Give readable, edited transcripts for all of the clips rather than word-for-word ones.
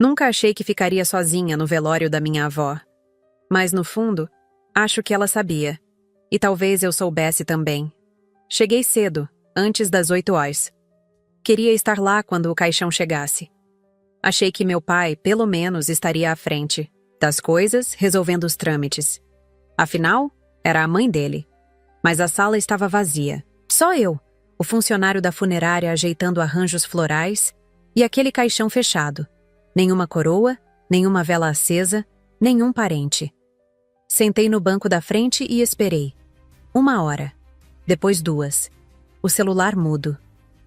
Nunca achei que ficaria sozinha no velório da minha avó. Mas, no fundo, acho que ela sabia. E talvez eu soubesse também. Cheguei cedo, antes das 8 horas. Queria estar lá quando o caixão chegasse. Achei que meu pai, pelo menos, estaria à frente das coisas, resolvendo os trâmites. Afinal, era a mãe dele. Mas a sala estava vazia. Só eu, o funcionário da funerária ajeitando arranjos florais e aquele caixão fechado. Nenhuma coroa, nenhuma vela acesa, nenhum parente. Sentei no banco da frente e esperei. 1 hora. Depois 2. O celular mudo.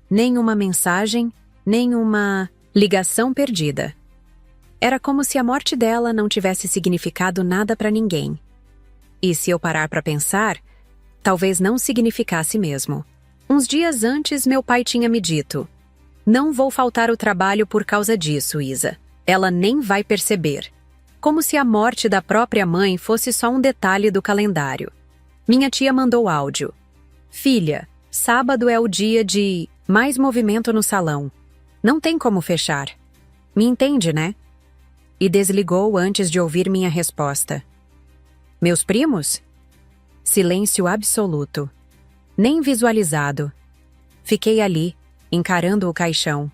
Nenhuma mensagem, nenhuma ligação perdida. Era como se a morte dela não tivesse significado nada para ninguém. E se eu parar para pensar, talvez não significasse mesmo. Uns dias antes, meu pai tinha me dito: "Não vou faltar o trabalho por causa disso, Isa. Ela nem vai perceber." Como se a morte da própria mãe fosse só um detalhe do calendário. Minha tia mandou áudio. "Filha, sábado é o dia de mais movimento no salão. Não tem como fechar. Me entende, né?" E desligou antes de ouvir minha resposta. Meus primos? Silêncio absoluto. Nem visualizado. Fiquei ali, encarando o caixão.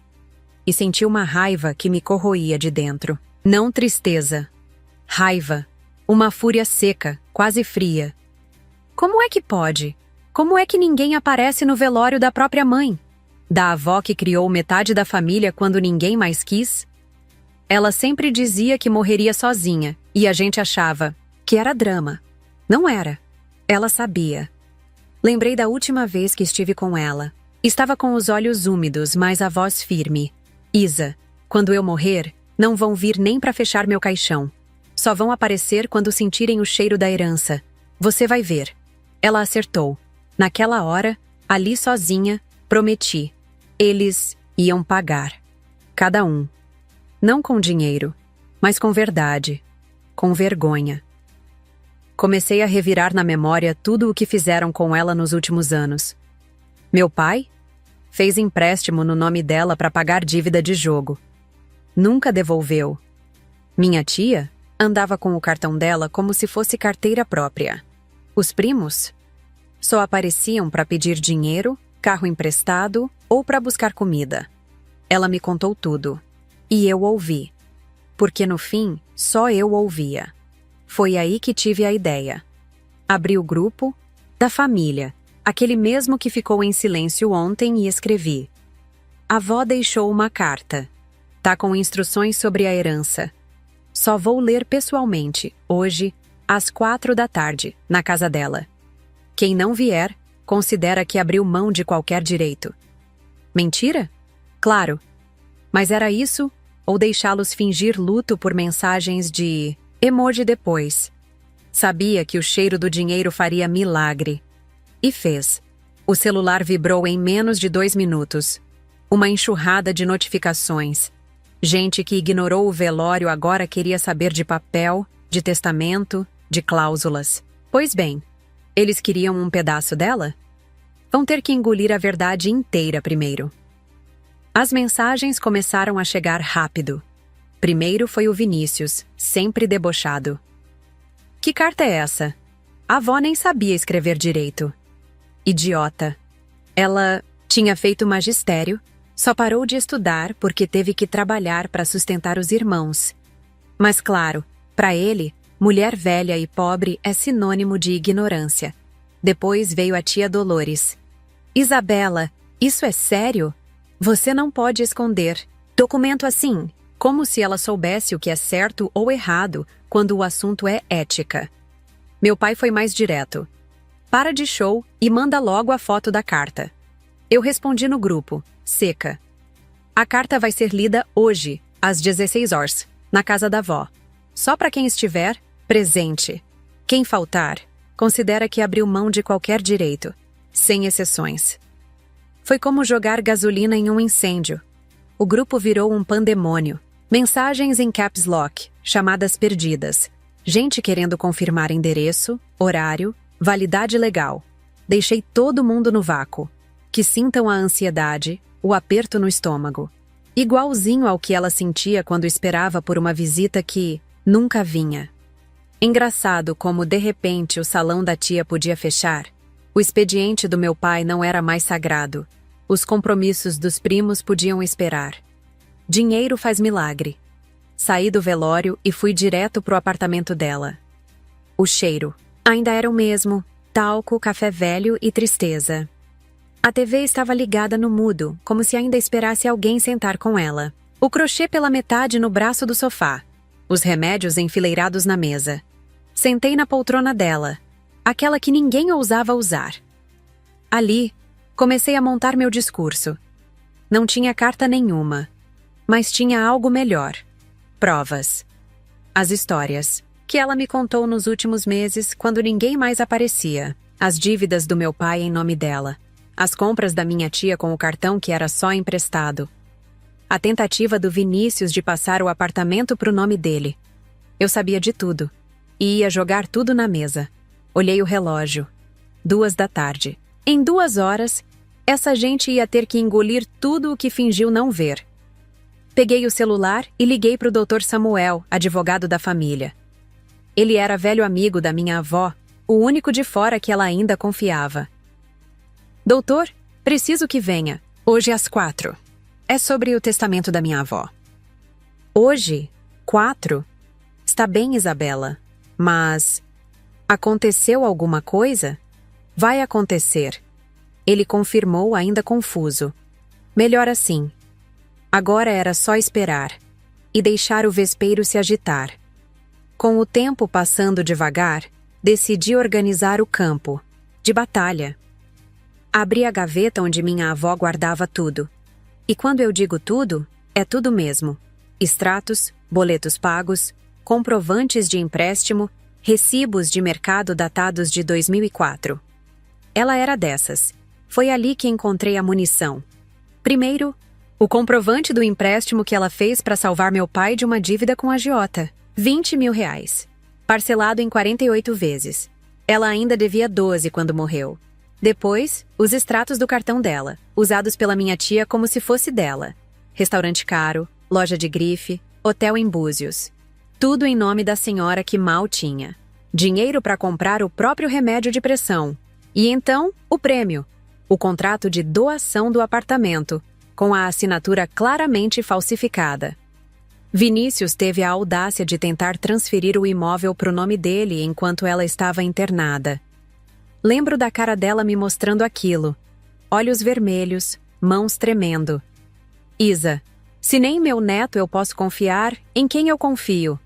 E senti uma raiva que me corroía de dentro. Não tristeza. Raiva. Uma fúria seca, quase fria. Como é que pode? Como é que ninguém aparece no velório da própria mãe? Da avó que criou metade da família quando ninguém mais quis? Ela sempre dizia que morreria sozinha, e a gente achava que era drama. Não era. Ela sabia. Lembrei da última vez que estive com ela. Estava com os olhos úmidos, mas a voz firme. "Isa, quando eu morrer, não vão vir nem para fechar meu caixão. Só vão aparecer quando sentirem o cheiro da herança. Você vai ver." Ela acertou. Naquela hora, ali sozinha, prometi. Eles iam pagar. Cada um. Não com dinheiro, mas com verdade. Com vergonha. Comecei a revirar na memória tudo o que fizeram com ela nos últimos anos. Meu pai? Fez empréstimo no nome dela para pagar dívida de jogo. Nunca devolveu. Minha tia andava com o cartão dela como se fosse carteira própria. Os primos? Só apareciam para pedir dinheiro, carro emprestado ou para buscar comida. Ela me contou tudo. E eu ouvi. Porque no fim, só eu ouvia. Foi aí que tive a ideia. Abri o grupo da família, aquele mesmo que ficou em silêncio ontem, e escrevi. A avó deixou uma carta. Tá com instruções sobre a herança. Só vou ler pessoalmente, hoje, às 4 da tarde, na casa dela. Quem não vier, considera que abriu mão de qualquer direito. Mentira? Claro. Mas era isso, ou deixá-los fingir luto por mensagens de emoji depois? Sabia que o cheiro do dinheiro faria milagre. E fez. O celular vibrou em menos de 2 minutos. Uma enxurrada de notificações. Gente que ignorou o velório agora queria saber de papel, de testamento, de cláusulas. Pois bem, eles queriam um pedaço dela? Vão ter que engolir a verdade inteira primeiro. As mensagens começaram a chegar rápido. Primeiro foi o Vinícius, sempre debochado. Que carta é essa? A avó nem sabia escrever direito. Idiota. Ela tinha feito magistério, só parou de estudar porque teve que trabalhar para sustentar os irmãos. Mas claro, para ele, mulher velha e pobre é sinônimo de ignorância. Depois veio a tia Dolores. Isabela, isso é sério? Você não pode esconder. Documento assim, como se ela soubesse o que é certo ou errado quando o assunto é ética. Meu pai foi mais direto. Para de show e manda logo a foto da carta. Eu respondi no grupo, seca. A carta vai ser lida hoje, às 16 horas, na casa da avó. Só para quem estiver presente. Quem faltar, considera que abriu mão de qualquer direito, sem exceções. Foi como jogar gasolina em um incêndio. O grupo virou um pandemônio. Mensagens em caps lock, chamadas perdidas. Gente querendo confirmar endereço, horário, validade legal. Deixei todo mundo no vácuo. Que sintam a ansiedade, o aperto no estômago. igualzinho ao que ela sentia quando esperava por uma visita que nunca vinha. Engraçado como, de repente, o salão da tia podia fechar. O expediente do meu pai não era mais sagrado. Os compromissos dos primos podiam esperar. Dinheiro faz milagre. Saí do velório e fui direto pro apartamento dela. O cheiro ainda era o mesmo: talco, café velho e tristeza. A TV estava ligada no mudo, como se ainda esperasse alguém sentar com ela. O crochê pela metade no braço do sofá. Os remédios enfileirados na mesa. Sentei na poltrona dela, aquela que ninguém ousava usar. Ali, comecei a montar meu discurso. Não tinha carta nenhuma, mas tinha algo melhor: provas. As histórias que ela me contou nos últimos meses, quando ninguém mais aparecia. As dívidas do meu pai em nome dela. As compras da minha tia com o cartão que era só emprestado. A tentativa do Vinícius de passar o apartamento pro nome dele. Eu sabia de tudo. E ia jogar tudo na mesa. Olhei o relógio. 2 da tarde. Em 2 horas, essa gente ia ter que engolir tudo o que fingiu não ver. Peguei o celular e liguei pro Dr. Samuel, advogado da família. Ele era velho amigo da minha avó, o único de fora que ela ainda confiava. Doutor, preciso que venha. Hoje às 4. É sobre o testamento da minha avó. Hoje? 4? Está bem, Isabela. Mas aconteceu alguma coisa? Vai acontecer. Ele confirmou, ainda confuso. Melhor assim. Agora era só esperar e deixar o vespeiro se agitar. Com o tempo passando devagar, decidi organizar o campo de batalha. Abri a gaveta onde minha avó guardava tudo. E quando eu digo tudo, é tudo mesmo: extratos, boletos pagos, comprovantes de empréstimo, recibos de mercado datados de 2004. Ela era dessas. Foi ali que encontrei a munição. Primeiro, o comprovante do empréstimo que ela fez para salvar meu pai de uma dívida com a agiota. R$20 mil. Parcelado em 48 vezes. Ela ainda devia 12 quando morreu. Depois, os extratos do cartão dela, usados pela minha tia como se fosse dela. Restaurante caro, loja de grife, hotel em Búzios. Tudo em nome da senhora que mal tinha. Dinheiro para comprar o próprio remédio de pressão. E então, o prêmio. O contrato de doação do apartamento, com a assinatura claramente falsificada. Vinícius teve a audácia de tentar transferir o imóvel pro nome dele enquanto ela estava internada. Lembro da cara dela me mostrando aquilo. Olhos vermelhos, mãos tremendo. Isa, se nem meu neto eu posso confiar, em quem eu confio?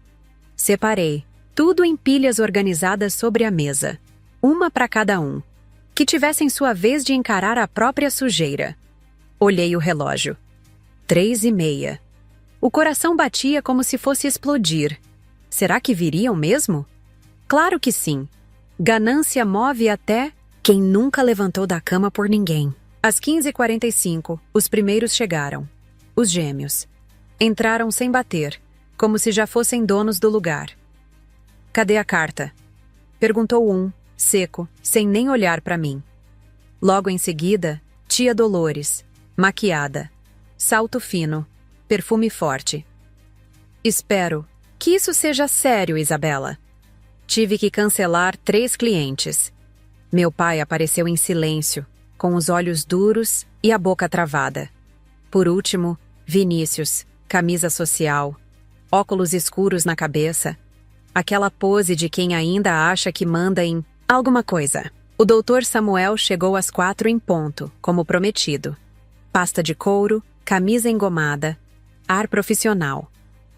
Separei, tudo em pilhas organizadas sobre a mesa. Uma para cada um. Que tivessem sua vez de encarar a própria sujeira. Olhei o relógio. 3:30. O coração batia como se fosse explodir. Será que viriam mesmo? Claro que sim. Ganância move até quem nunca levantou da cama por ninguém. Às 15h45, os primeiros chegaram. Os gêmeos. Entraram sem bater, como se já fossem donos do lugar. Cadê a carta? Perguntou um, seco, sem nem olhar para mim. Logo em seguida, tia Dolores, maquiada, salto fino, perfume forte. Espero que isso seja sério, Isabela. Tive que cancelar 3 clientes. Meu pai apareceu em silêncio, com os olhos duros e a boca travada. Por último, Vinícius, camisa social, óculos escuros na cabeça, aquela pose de quem ainda acha que manda em alguma coisa. O Dr. Samuel chegou às 4 em ponto, como prometido. Pasta de couro, camisa engomada, ar profissional.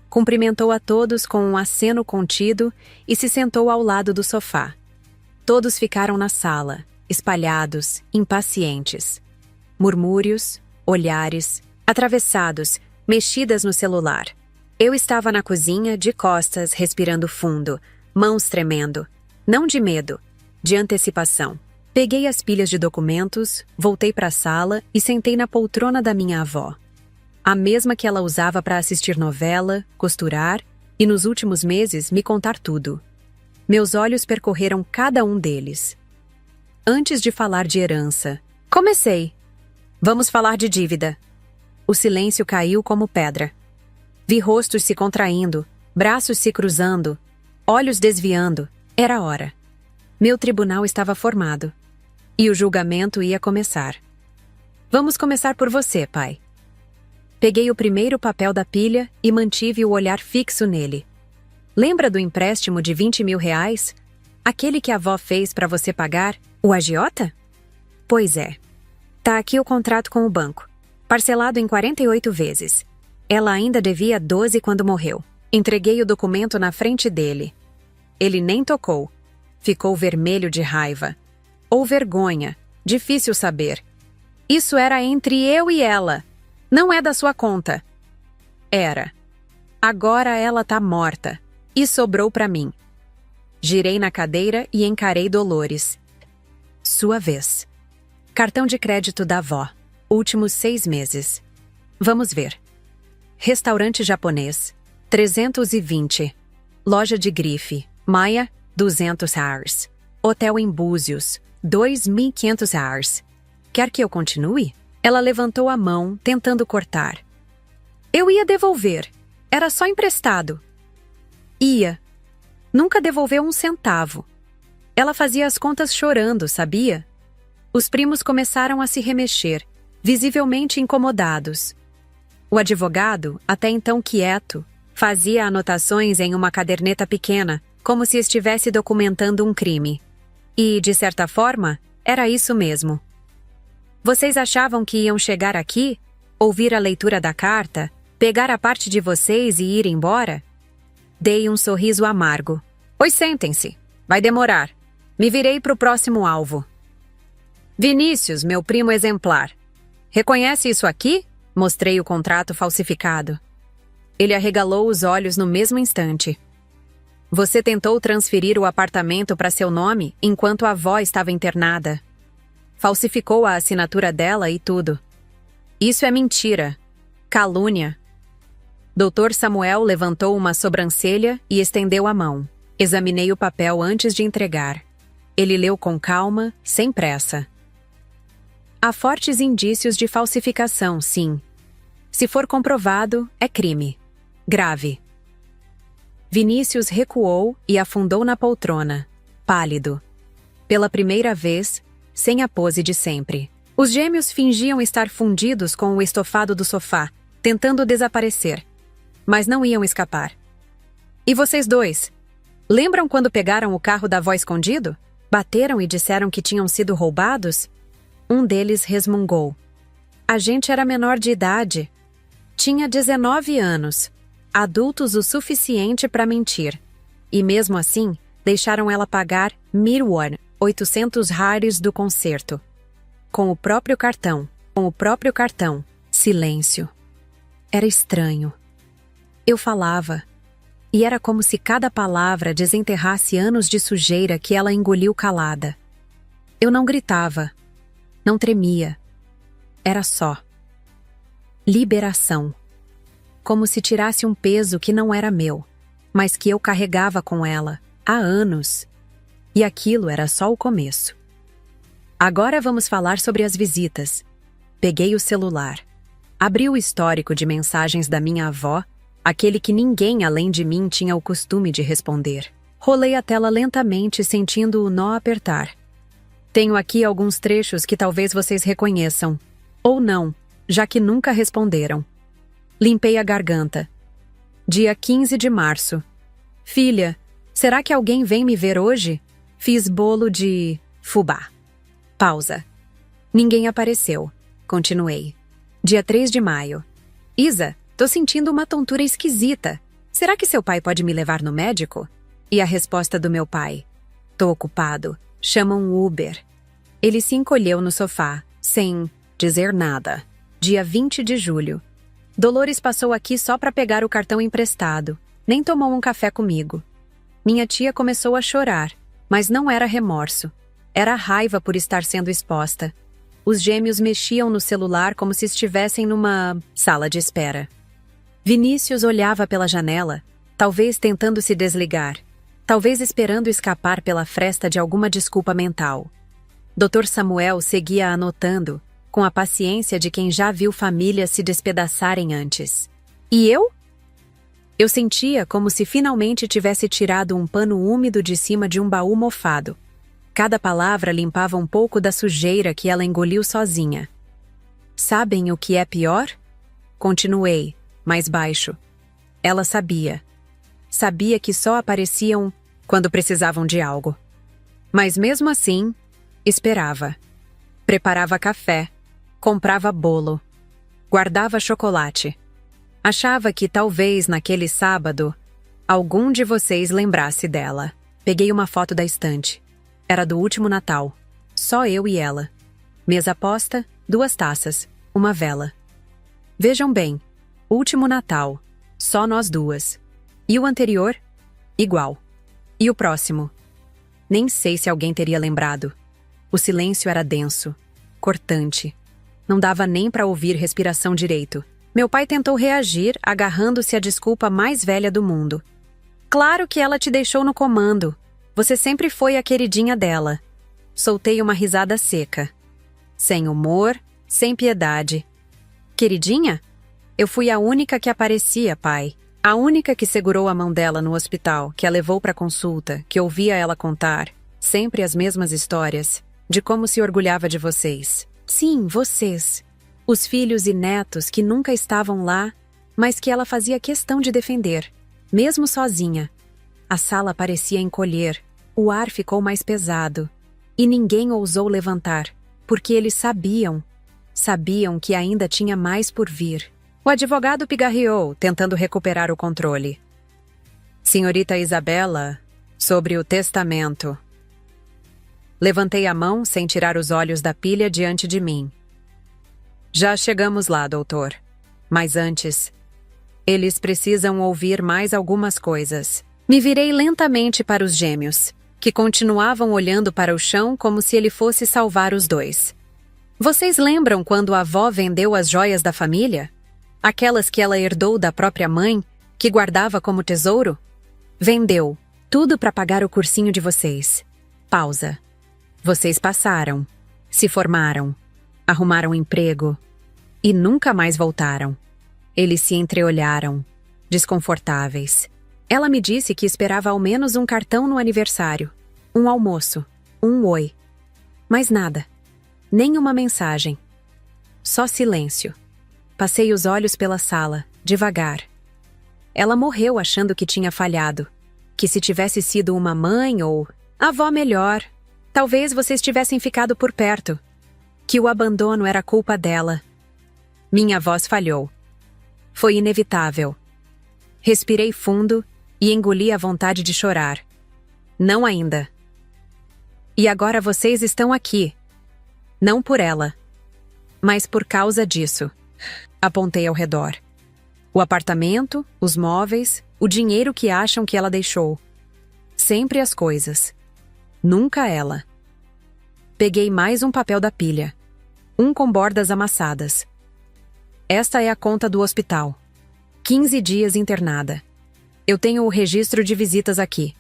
Cumprimentou a todos com um aceno contido e se sentou ao lado do sofá. Todos ficaram na sala, espalhados, impacientes. Murmúrios, olhares, atravessados, mexidas no celular. Eu estava na cozinha, de costas, respirando fundo, mãos tremendo. Não de medo, de antecipação. Peguei as pilhas de documentos, voltei para a sala e sentei na poltrona da minha avó. A mesma que ela usava para assistir novela, costurar e, nos últimos meses, me contar tudo. Meus olhos percorreram cada um deles. Antes de falar de herança, comecei. Vamos falar de dívida. O O silêncio caiu como pedra. Vi rostos se contraindo, braços se cruzando, olhos desviando. Era hora. Meu tribunal estava formado. E o julgamento ia começar. Vamos começar por você, pai. Peguei o primeiro papel da pilha e mantive o olhar fixo nele. Lembra do empréstimo de 20 mil reais? Aquele que a avó fez para você pagar? O agiota? Pois é. Tá aqui o contrato com o banco. Parcelado em 48 vezes. Ela ainda devia 12 quando morreu. Entreguei o documento na frente dele. Ele nem tocou. Ficou vermelho de raiva. Ou vergonha. Difícil saber. Isso era entre eu e ela. Não é da sua conta. Era. Agora ela tá morta. E sobrou pra mim. Girei na cadeira e encarei Dolores. Sua vez. Cartão de crédito da avó. Últimos 6 meses. Vamos ver. Restaurante japonês. 320. Loja de grife. Maia, 200 reais. Hotel em Búzios. 2.500 reais. Quer que eu continue? Ela levantou a mão, tentando cortar. Eu ia devolver. Era só emprestado. Ia. Nunca devolveu 1 centavo. Ela fazia as contas chorando, sabia? Os primos começaram a se remexer, visivelmente incomodados. O advogado, até então quieto, fazia anotações em uma caderneta pequena, como se estivesse documentando um crime. E, de certa forma, era isso mesmo. Vocês achavam que iam chegar aqui, ouvir a leitura da carta, pegar a parte de vocês e ir embora? Dei um sorriso amargo. Pois sentem-se. Vai demorar. Me virei para o próximo alvo. Vinícius, meu primo exemplar. Reconhece isso aqui? Mostrei o contrato falsificado. Ele arregalou os olhos no mesmo instante. Você tentou transferir o apartamento para seu nome enquanto a avó estava internada. Falsificou a assinatura dela e tudo. Isso é mentira. Calúnia. Dr. Samuel levantou uma sobrancelha e estendeu a mão. Examinei o papel antes de entregar. Ele leu com calma, sem pressa. Há fortes indícios de falsificação, sim. Se for comprovado, é crime. Grave. Vinícius recuou e afundou na poltrona, pálido. Pela primeira vez, sem a pose de sempre. Os gêmeos fingiam estar fundidos com o estofado do sofá, tentando desaparecer. Mas não iam escapar. E vocês dois? Lembram quando pegaram o carro da avó escondido? Bateram e disseram que tinham sido roubados? Um deles resmungou. A gente era menor de idade. Tinha 19 anos. Adultos o suficiente para mentir. E mesmo assim, deixaram ela pagar 1.000 won, 800 hares do concerto. Com o próprio cartão. Silêncio. Era estranho. Eu falava. E era como se cada palavra desenterrasse anos de sujeira que ela engoliu calada. Eu não gritava. Não tremia. Era só. Liberação. Como se tirasse um peso que não era meu, mas que eu carregava com ela, há anos. E aquilo era só o começo. Agora vamos falar sobre as visitas. Peguei o celular. Abri o histórico de mensagens da minha avó, aquele que ninguém além de mim tinha o costume de responder. Rolei a tela lentamente, sentindo o nó apertar. Tenho aqui alguns trechos que talvez vocês reconheçam. Ou não, já que nunca responderam. Limpei a garganta. Dia 15 de março. Filha, será que alguém vem me ver hoje? Fiz bolo de fubá. Pausa. Ninguém apareceu. Continuei. Dia 3 de maio. Isa, tô sentindo uma tontura esquisita. Será que seu pai pode me levar no médico? E a resposta do meu pai. Tô ocupado. Chama um Uber. Ele se encolheu no sofá, sem dizer nada. Dia 20 de julho. Dolores passou aqui só para pegar o cartão emprestado. Nem tomou um café comigo. Minha tia começou a chorar, mas não era remorso. Era raiva por estar sendo exposta. Os gêmeos mexiam no celular como se estivessem numa sala de espera. Vinícius olhava pela janela, talvez tentando se desligar, talvez esperando escapar pela fresta de alguma desculpa mental. Dr. Samuel seguia anotando, com a paciência de quem já viu famílias se despedaçarem antes. E eu? Eu sentia como se finalmente tivesse tirado um pano úmido de cima de um baú mofado. Cada palavra limpava um pouco da sujeira que ela engoliu sozinha. Sabem o que é pior? Continuei, mais baixo. Ela sabia. Sabia que só apareciam quando precisavam de algo. Mas mesmo assim, esperava. Preparava café, comprava bolo, guardava chocolate. Achava que talvez naquele sábado, algum de vocês lembrasse dela. Peguei uma foto da estante. Era do último Natal. Só eu e ela. Mesa posta, 2 taças, uma vela. Vejam bem, último Natal, só nós 2. E o anterior? Igual. E o próximo? Nem sei se alguém teria lembrado. O silêncio era denso, cortante. Não dava nem para ouvir respiração direito. Meu pai tentou reagir, agarrando-se à desculpa mais velha do mundo. Claro que ela te deixou no comando. Você sempre foi a queridinha dela. Soltei uma risada seca. Sem humor, sem piedade. Queridinha? Eu fui a única que aparecia, pai. A única que segurou a mão dela no hospital, que a levou para consulta, que ouvia ela contar, sempre as mesmas histórias, de como se orgulhava de vocês. Sim, vocês. Os filhos e netos que nunca estavam lá, mas que ela fazia questão de defender, mesmo sozinha. A sala parecia encolher, o ar ficou mais pesado, e ninguém ousou levantar, porque eles sabiam que ainda tinha mais por vir. O advogado pigarreou, tentando recuperar o controle. Senhorita Isabela, sobre o testamento. Levantei a mão sem tirar os olhos da pilha diante de mim. Já chegamos lá, doutor. Mas antes, eles precisam ouvir mais algumas coisas. Me virei lentamente para os gêmeos, que continuavam olhando para o chão como se ele fosse salvar os 2. Vocês lembram quando a avó vendeu as joias da família? Aquelas que ela herdou da própria mãe, que guardava como tesouro? Vendeu, tudo para pagar o cursinho de vocês. Pausa. Vocês passaram, se formaram, arrumaram emprego e nunca mais voltaram. Eles se entreolharam, desconfortáveis. Ela me disse que esperava ao menos um cartão no aniversário, um almoço, um oi. Mas nada. Nenhuma mensagem. Só silêncio. Passei os olhos pela sala, devagar. Ela morreu achando que tinha falhado. Que se tivesse sido uma mãe ou avó melhor, talvez vocês tivessem ficado por perto. Que o abandono era culpa dela. Minha voz falhou. Foi inevitável. Respirei fundo e engoli a vontade de chorar. Não ainda. E agora vocês estão aqui. Não por ela, mas por causa disso. Apontei ao redor. O apartamento, os móveis, o dinheiro que acham que ela deixou. Sempre as coisas. Nunca ela. Peguei mais um papel da pilha. Um com bordas amassadas. Esta é a conta do hospital. 15 dias internada. Eu tenho o registro de visitas aqui.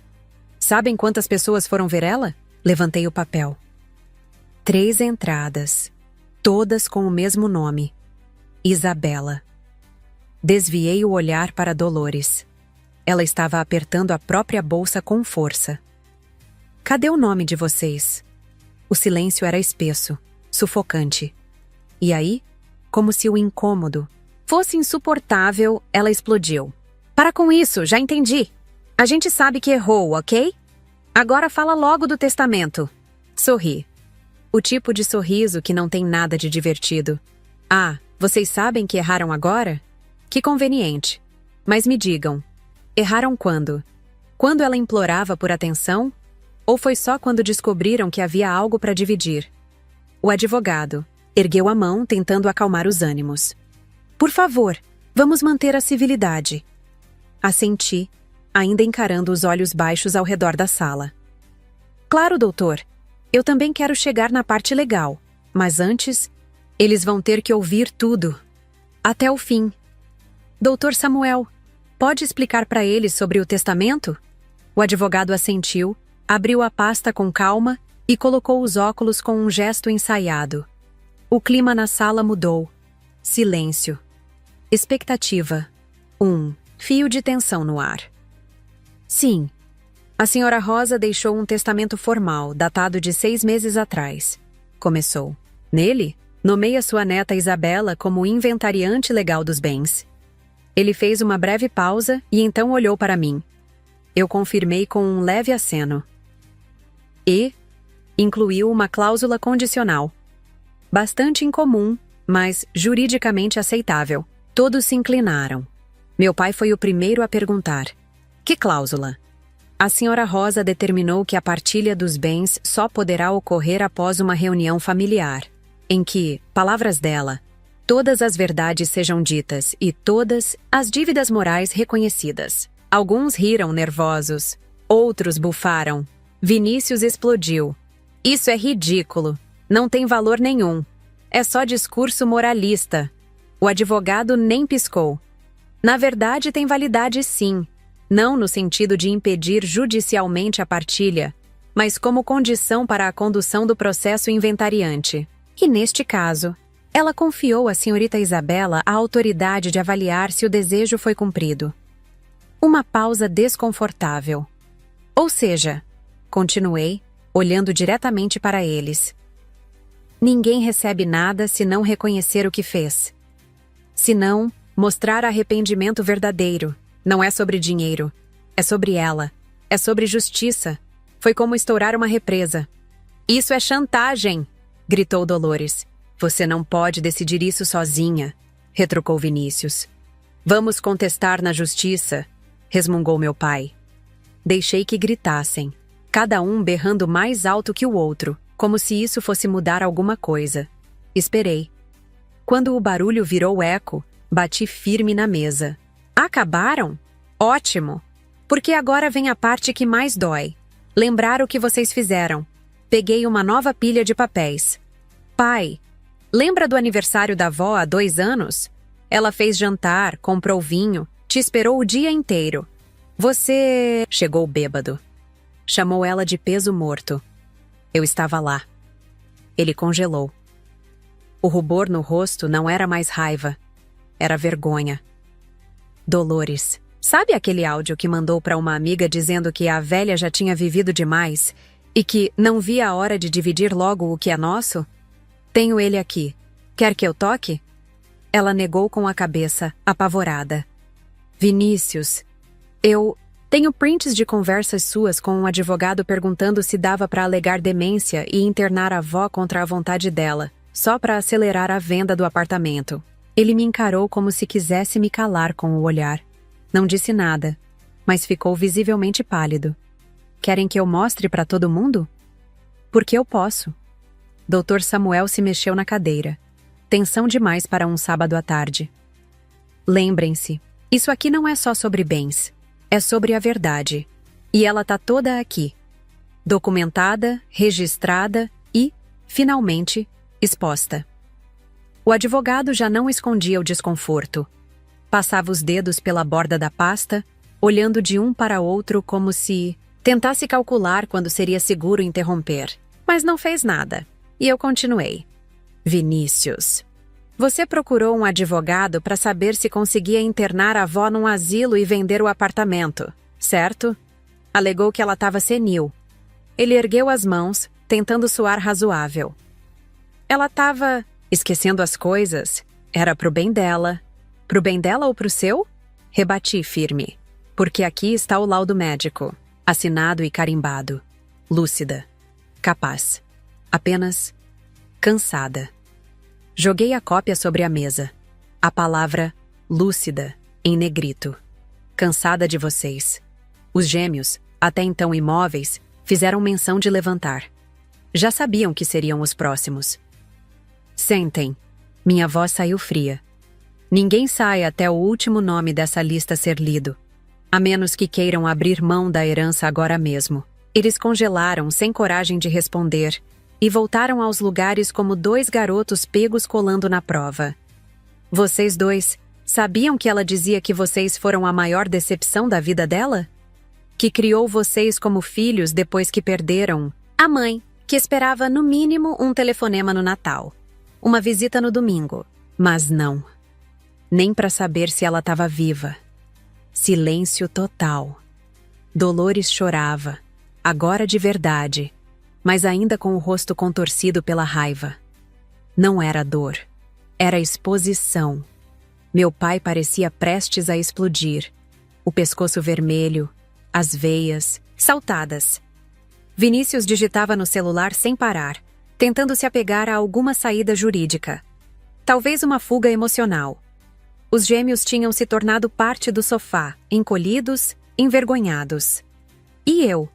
Sabem quantas pessoas foram ver ela? Levantei o papel. 3 entradas. Todas com o mesmo nome. Isabela. Desviei o olhar para Dolores. Ela estava apertando a própria bolsa com força. Cadê o nome de vocês? O silêncio era espesso, sufocante. E aí, como se o incômodo fosse insuportável, ela explodiu. Para com isso, já entendi. A gente sabe que errou, ok? Agora fala logo do testamento. Sorri. O tipo de sorriso que não tem nada de divertido. Ah, vocês sabem que erraram agora? Que conveniente. Mas me digam, erraram quando? Quando ela implorava por atenção? Ou foi só quando descobriram que havia algo para dividir? O advogado ergueu a mão, tentando acalmar os ânimos. Por favor, vamos manter a civilidade. Assenti, ainda encarando os olhos baixos ao redor da sala. Claro, doutor. Eu também quero chegar na parte legal. Mas antes, eles vão ter que ouvir tudo. Até o fim. Doutor Samuel, pode explicar para eles sobre o testamento? O advogado assentiu, abriu a pasta com calma e colocou os óculos com um gesto ensaiado. O clima na sala mudou. Silêncio. Expectativa. Fio de tensão no ar. Sim. A senhora Rosa deixou um testamento formal, datado de 6 meses atrás. Começou. Nele, nomeia sua neta Isabela como inventariante legal dos bens. Ele fez uma breve pausa e então olhou para mim. Eu confirmei com um leve aceno. E incluiu uma cláusula condicional. Bastante incomum, mas juridicamente aceitável. Todos se inclinaram. Meu pai foi o primeiro a perguntar. Que cláusula? A senhora Rosa determinou que a partilha dos bens só poderá ocorrer após uma reunião familiar, em que, palavras dela, todas as verdades sejam ditas e todas as dívidas morais reconhecidas. Alguns riram nervosos, outros bufaram. Vinícius explodiu. Isso é ridículo. Não tem valor nenhum. É só discurso moralista. O advogado nem piscou. Na verdade, tem validade sim. Não no sentido de impedir judicialmente a partilha, mas como condição para a condução do processo inventariante. E neste caso, ela confiou à senhorita Isabela a autoridade de avaliar se o desejo foi cumprido. Uma pausa desconfortável. Ou seja, continuei, olhando diretamente para eles. Ninguém recebe nada se não reconhecer o que fez. Se não, mostrar arrependimento verdadeiro. Não é sobre dinheiro. É sobre ela. É sobre justiça. Foi como estourar uma represa. Isso é chantagem! Gritou Dolores. Você não pode decidir isso sozinha, retrucou Vinícius. Vamos contestar na justiça, resmungou meu pai. Deixei que gritassem, cada um berrando mais alto que o outro, como se isso fosse mudar alguma coisa. Esperei. Quando o barulho virou eco, bati firme na mesa. Acabaram? Ótimo! Porque agora vem a parte que mais dói. Lembrar o que vocês fizeram. Peguei uma nova pilha de papéis. Pai, lembra do aniversário da avó há 2 anos? Ela fez jantar, comprou vinho, te esperou o dia inteiro. Você... Chegou bêbado. Chamou ela de peso morto. Eu estava lá. Ele congelou. O rubor no rosto não era mais raiva. Era vergonha. Dolores, sabe aquele áudio que mandou para uma amiga dizendo que a velha já tinha vivido demais e que não via a hora de dividir logo o que é nosso? Tenho ele aqui. Quer que eu toque? Ela negou com a cabeça, apavorada. Vinícius, eu tenho prints de conversas suas com um advogado perguntando se dava para alegar demência e internar a avó contra a vontade dela, só para acelerar a venda do apartamento. Ele me encarou como se quisesse me calar com o olhar. Não disse nada, mas ficou visivelmente pálido. Querem que eu mostre para todo mundo? Porque eu posso. Dr. Samuel se mexeu na cadeira. Tensão demais para um sábado à tarde. Lembrem-se, isso aqui não é só sobre bens. É sobre a verdade. E ela tá toda aqui. Documentada, registrada e, finalmente, exposta. O advogado já não escondia o desconforto. Passava os dedos pela borda da pasta, olhando de um para outro como se tentasse calcular quando seria seguro interromper. Mas não fez nada. E eu continuei. Vinícius, você procurou um advogado para saber se conseguia internar a avó num asilo e vender o apartamento, certo? Alegou que ela estava senil. Ele ergueu as mãos, tentando soar razoável. Ela estava esquecendo as coisas. Era pro bem dela. Pro bem dela ou pro seu? Rebati firme. Porque aqui está o laudo médico. Assinado e carimbado. Lúcida. Capaz. Apenas cansada. Joguei a cópia sobre a mesa. A palavra lúcida, em negrito. Cansada de vocês. Os gêmeos, até então imóveis, fizeram menção de levantar. Já sabiam que seriam os próximos. Sentem. Minha voz saiu fria. Ninguém sai até o último nome dessa lista ser lido. A menos que queiram abrir mão da herança agora mesmo. Eles congelaram, sem coragem de responder, e voltaram aos lugares como 2 garotos pegos colando na prova. Vocês 2, sabiam que ela dizia que vocês foram a maior decepção da vida dela? Que criou vocês como filhos depois que perderam a mãe, que esperava no mínimo um telefonema no Natal. Uma visita no domingo. Mas não. Nem para saber se ela estava viva. Silêncio total. Dolores chorava, agora de verdade, mas ainda com o rosto contorcido pela raiva. Não era dor, era exposição. Meu pai parecia prestes a explodir. O pescoço vermelho, as veias, saltadas. Vinícius digitava no celular sem parar, tentando se apegar a alguma saída jurídica. Talvez uma fuga emocional. Os gêmeos tinham se tornado parte do sofá, encolhidos, envergonhados. E eu?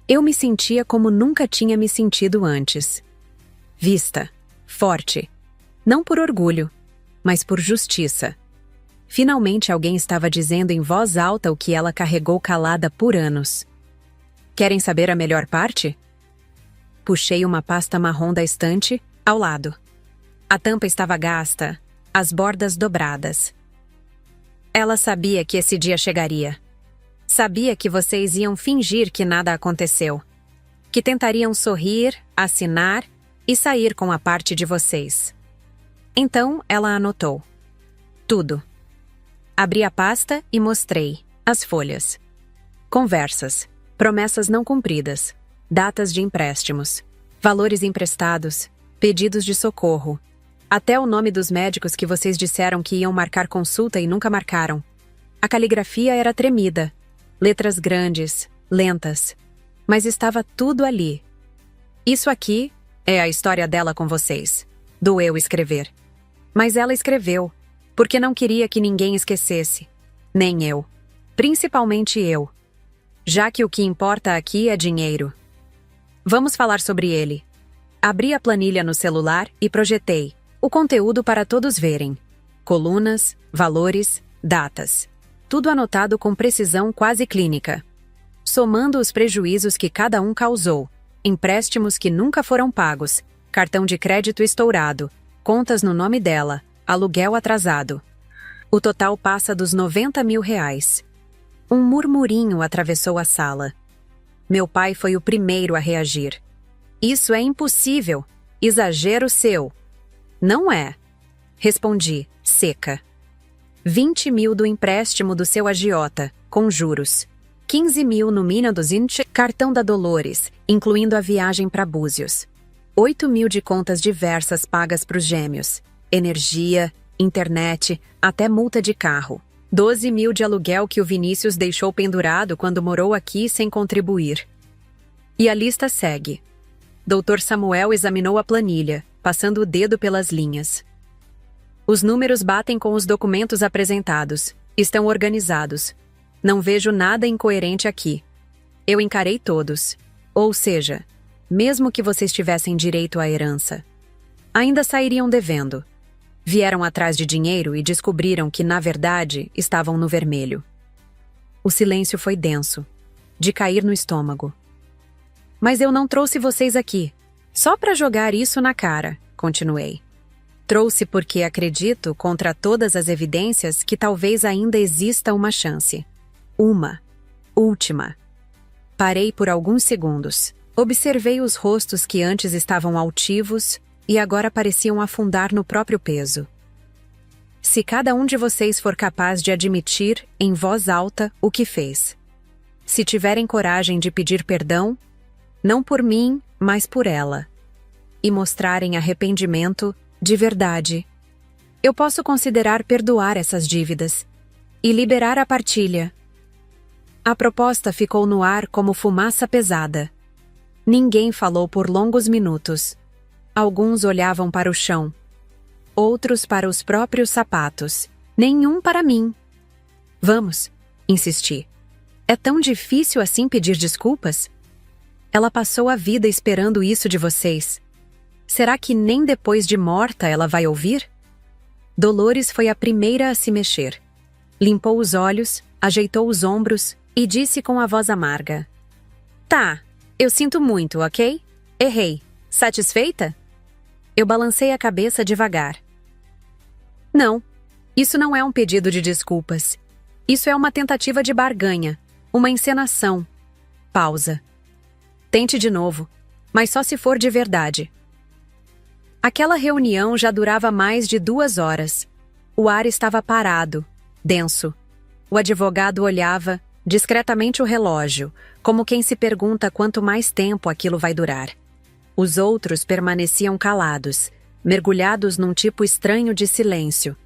Eu me sentia como nunca tinha me sentido antes. Vista, forte. Não por orgulho, mas por justiça. Finalmente alguém estava dizendo em voz alta o que ela carregou calada por anos. Querem saber a melhor parte? Puxei uma pasta marrom da estante, ao lado. A tampa estava gasta, as bordas dobradas. Ela sabia que esse dia chegaria. Sabia que vocês iam fingir que nada aconteceu. Que tentariam sorrir, assinar e sair com a parte de vocês. Então ela anotou. Tudo. Abri a pasta e mostrei as folhas. Conversas, promessas não cumpridas, datas de empréstimos, valores emprestados, pedidos de socorro, até o nome dos médicos que vocês disseram que iam marcar consulta e nunca marcaram. A caligrafia era tremida, letras grandes, lentas, mas estava tudo ali. Isso aqui é a história dela com vocês. Doeu escrever. Mas ela escreveu, porque não queria que ninguém esquecesse. Nem eu. Principalmente eu. Já que o que importa aqui é dinheiro. Vamos falar sobre ele. Abri a planilha no celular e projetei o conteúdo para todos verem. Colunas, valores, datas. Tudo anotado com precisão quase clínica. Somando os prejuízos que cada um causou, empréstimos que nunca foram pagos, cartão de crédito estourado, contas no nome dela, aluguel atrasado. O total passa dos R$90 mil. Um murmurinho atravessou a sala. Meu pai foi o primeiro a reagir. Isso é impossível. Exagero seu. Não é. Respondi, seca. 20 mil do empréstimo do seu agiota, com juros. 15 mil no Mina dos Inch, cartão da Dolores, incluindo a viagem para Búzios. 8 mil de contas diversas pagas para os gêmeos. Energia, internet, até multa de carro. 12 mil de aluguel que o Vinícius deixou pendurado quando morou aqui sem contribuir. E a lista segue. Dr. Samuel examinou a planilha, passando o dedo pelas linhas. Os números batem com os documentos apresentados. Estão organizados. Não vejo nada incoerente aqui. Eu encarei todos. Ou seja, mesmo que vocês tivessem direito à herança, ainda sairiam devendo. Vieram atrás de dinheiro e descobriram que, na verdade, estavam no vermelho. O silêncio foi denso, de cair no estômago. Mas eu não trouxe vocês aqui, só para jogar isso na cara, continuei. Trouxe porque acredito, contra todas as evidências, que talvez ainda exista uma chance. Uma. Última. Parei por alguns segundos. Observei os rostos que antes estavam altivos e agora pareciam afundar no próprio peso. Se cada um de vocês for capaz de admitir, em voz alta, o que fez. Se tiverem coragem de pedir perdão, não por mim, mas por ela. E mostrarem arrependimento de verdade. Eu posso considerar perdoar essas dívidas e liberar a partilha. A proposta ficou no ar como fumaça pesada. Ninguém falou por longos minutos. Alguns olhavam para o chão. Outros para os próprios sapatos. Nenhum para mim. Vamos, insisti. É tão difícil assim pedir desculpas? Ela passou a vida esperando isso de vocês. Será que nem depois de morta ela vai ouvir? Dolores foi a primeira a se mexer. Limpou os olhos, ajeitou os ombros e disse com a voz amarga. Tá, eu sinto muito, ok? Errei. Satisfeita? Eu balancei a cabeça devagar. Não, isso não é um pedido de desculpas. Isso é uma tentativa de barganha, uma encenação. Pausa. Tente de novo, mas só se for de verdade. Aquela reunião já durava mais de 2 horas. O ar estava parado, denso. O advogado olhava discretamente o relógio, como quem se pergunta quanto mais tempo aquilo vai durar. Os outros permaneciam calados, mergulhados num tipo estranho de silêncio.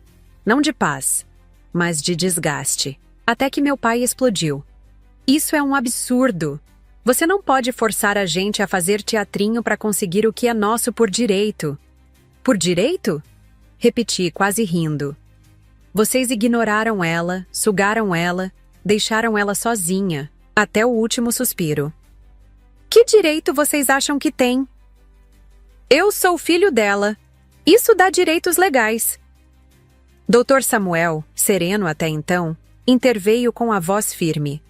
Não de paz, mas de desgaste. Até que meu pai explodiu. Isso é um absurdo. Você não pode forçar a gente a fazer teatrinho para conseguir o que é nosso por direito. Por direito? Repeti, quase rindo. Vocês ignoraram ela, sugaram ela, deixaram ela sozinha, até o último suspiro. Que direito vocês acham que tem? Eu sou filho dela. Isso dá direitos legais. Dr. Samuel, sereno até então, interveio com a voz firme.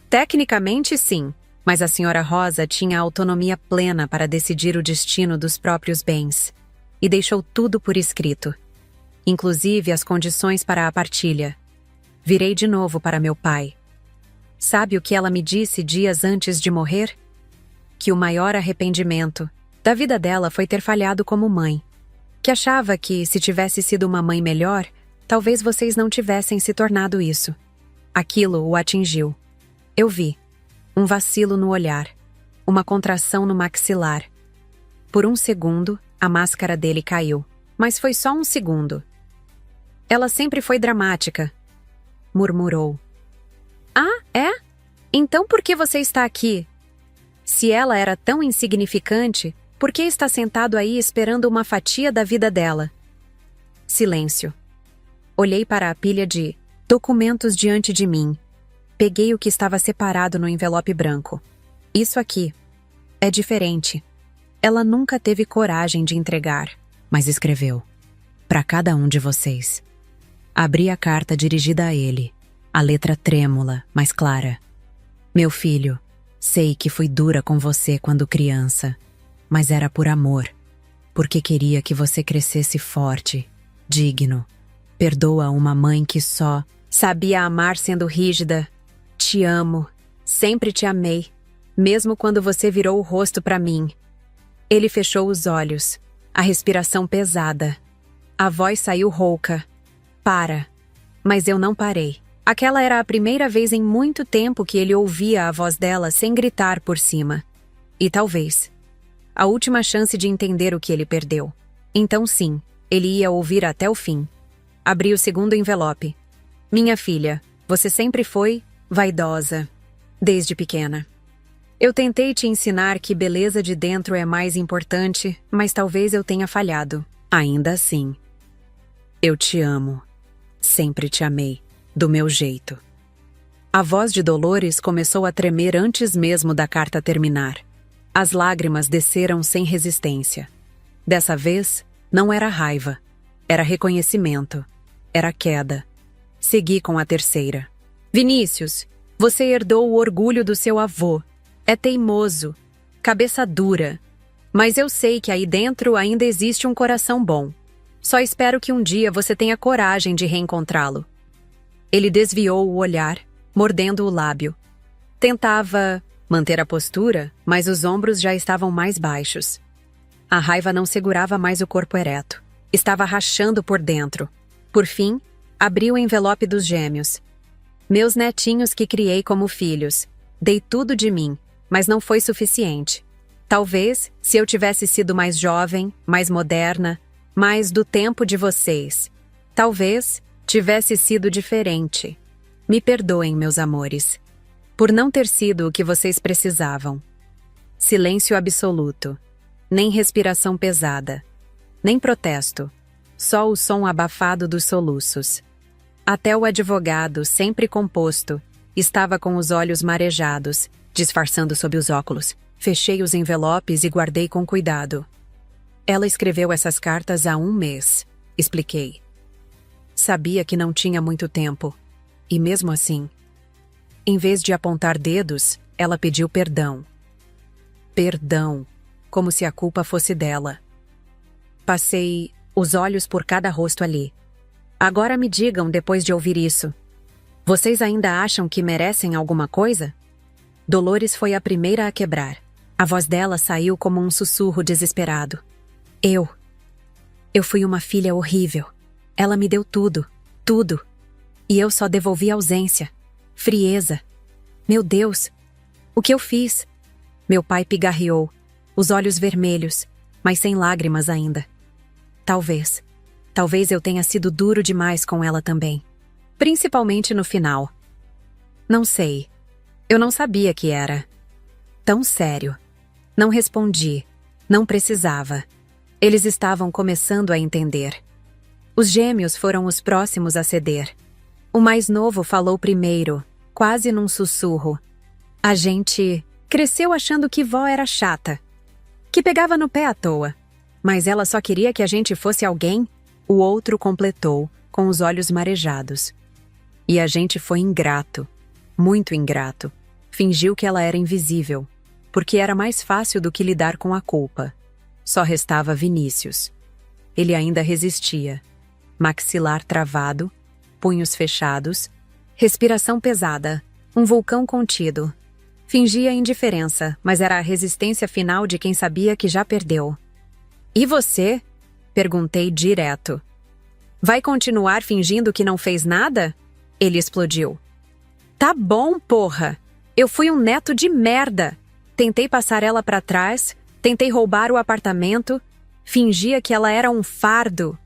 Tecnicamente, sim, mas a Sra. Rosa tinha autonomia plena para decidir o destino dos próprios bens. E deixou tudo por escrito, inclusive as condições para a partilha. Virei de novo para meu pai. Sabe o que ela me disse dias antes de morrer? Que o maior arrependimento da vida dela foi ter falhado como mãe. Que achava que, se tivesse sido uma mãe melhor, talvez vocês não tivessem se tornado isso. Aquilo o atingiu. Eu vi. Um vacilo no olhar. Uma contração no maxilar. Por um segundo, a máscara dele caiu. Mas foi só um segundo. Ela sempre foi dramática, murmurou. Ah, é? Então por que você está aqui? Se ela era tão insignificante, por que está sentado aí esperando uma fatia da vida dela? Silêncio. Olhei para a pilha de documentos diante de mim. Peguei o que estava separado no envelope branco. Isso aqui. É diferente. Ela nunca teve coragem de entregar, mas escreveu. Para cada um de vocês. Abri a carta dirigida a ele. A letra trêmula, mas clara. Meu filho, sei que fui dura com você quando criança, mas era por amor, porque queria que você crescesse forte, digno. Perdoa uma mãe que só sabia amar sendo rígida. Te amo, sempre te amei, mesmo quando você virou o rosto para mim. Ele fechou os olhos, a respiração pesada. A voz saiu rouca. Para. Mas eu não parei. Aquela era a primeira vez em muito tempo que ele ouvia a voz dela sem gritar por cima. E talvez a última chance de entender o que ele perdeu. Então sim, ele ia ouvir até o fim. Abri o segundo envelope. Minha filha, você sempre foi vaidosa, desde pequena. Eu tentei te ensinar que beleza de dentro é mais importante, mas talvez eu tenha falhado. Ainda assim, eu te amo. Sempre te amei, do meu jeito. A voz de Dolores começou a tremer antes mesmo da carta terminar. As lágrimas desceram sem resistência. Dessa vez, não era raiva. Era reconhecimento. Era queda. Segui com a terceira. Vinícius, você herdou o orgulho do seu avô. É teimoso, cabeça dura. Mas eu sei que aí dentro ainda existe um coração bom. Só espero que um dia você tenha coragem de reencontrá-lo. Ele desviou o olhar, mordendo o lábio. Tentava manter a postura, mas os ombros já estavam mais baixos. A raiva não segurava mais o corpo ereto. Estava rachando por dentro. Por fim, abri o envelope dos gêmeos. Meus netinhos que criei como filhos. Dei tudo de mim, mas não foi suficiente. Talvez, se eu tivesse sido mais jovem, mais moderna, mais do tempo de vocês, talvez tivesse sido diferente. Me perdoem, meus amores, por não ter sido o que vocês precisavam. Silêncio absoluto. Nem respiração pesada. Nem protesto. Só o som abafado dos soluços. Até o advogado, sempre composto, estava com os olhos marejados, disfarçando sob os óculos. Fechei os envelopes e guardei com cuidado. Ela escreveu essas cartas há 1 mês, expliquei. Sabia que não tinha muito tempo. E mesmo assim, em vez de apontar dedos, ela pediu perdão. Perdão, como se a culpa fosse dela. Passei os olhos por cada rosto ali. Agora me digam, depois de ouvir isso, vocês ainda acham que merecem alguma coisa? Dolores foi a primeira a quebrar. A voz dela saiu como um sussurro desesperado. Eu fui uma filha horrível. Ela me deu tudo, tudo. E eu só devolvi ausência, frieza. Meu Deus, o que eu fiz? Meu pai pigarreou, os olhos vermelhos, mas sem lágrimas ainda. Talvez eu tenha sido duro demais com ela também. Principalmente no final. Não sei. Eu não sabia que era. Tão sério. Não respondi. Não precisava. Eles estavam começando a entender. Os gêmeos foram os próximos a ceder. O mais novo falou primeiro, quase num sussurro. A gente cresceu achando que vó era chata, que pegava no pé à toa. Mas ela só queria que a gente fosse alguém, o outro completou, com os olhos marejados. E a gente foi ingrato, muito ingrato. Fingiu que ela era invisível, porque era mais fácil do que lidar com a culpa. Só restava Vinícius. Ele ainda resistia. Maxilar travado, punhos fechados, respiração pesada, um vulcão contido. Fingia indiferença, mas era a resistência final de quem sabia que já perdeu. E você? Perguntei direto. Vai continuar fingindo que não fez nada? Ele explodiu. Tá bom, porra! Eu fui um neto de merda! Tentei passar ela pra trás, tentei roubar o apartamento, fingia que ela era um fardo.